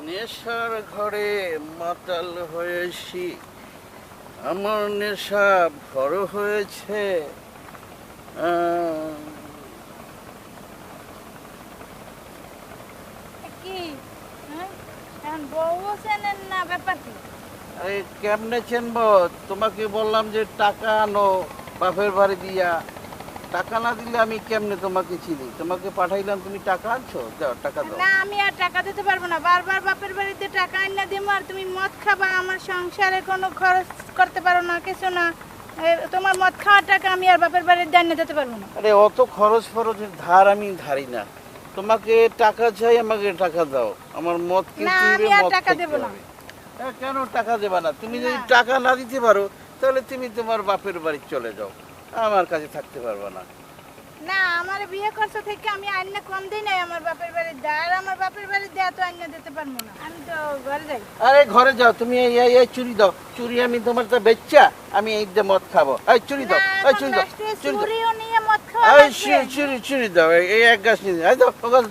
নেশার ঘরে মাতাল হয়েছি, আমার নেশা ভর হয়েছে। আহ, কি হ্যাঁ এখন বউও চেনেন না ব্যাপার কি? আরে কেমনে চিনবো? তোমাকে বললাম যে টাকা আনো বাপের বাড়ি দিয়া। টাকা না দিলে আমি কেমনে তোমাকে চিনি? তোমাকে পাঠাইলাম, তুমি টাকা আনছো? দাও, টাকা দাও। না আমি আর টাকা দিতে পারবো না, বারবার বাপের বাড়িতে টাকা আইনা দিমু আর তুমি মদ খাবা, আমার সংসারে কোনো খরচ করতে পারো না, কিছু না। তোমার মদ খাওয়ার টাকা আমি আর বাপের বাড়িতে আইনা দিতে পারবো না। আরে অত খরচের ধার আমি ধারি না। তোমাকে টাকা চাই, আমাকে টাকা দাও। আমার মদ না কিনতে আমি হবে, আর মদ টাকা খাইতে দেবো না। হবে। কেন টাকা দেবা না? তুমি যদি না। টাকা না দিতে পারো তাহলে তুমি তোমার বাপের বাড়ি চলে যাও, আমার কাছে থাকতে পারবে না। না আমার বিয়ে করছো থেকে আমি আইনা কম দিই নাই আমার বাপের বাড়ি দেয়, আর আমার বাপের বাড়ি দেয়া তো আইনা দিতে পারবো না, আমি তো ঘরে যাই। আরে ঘরে যাও, তুমি এই চুরি দাও। চুরি আমি তোমার তো বেচ্চা, আমি এই যে মদ খাবো। এই চুরি দাও, এই চুরি দাও, চুরি দাও। চুরিও নিয়ে মদ খাওয়া এই লাগবে। চুরি চুরি দাও, এই এক গাছ নিয়ে দাও, এই দাও, ও গাছ দাও।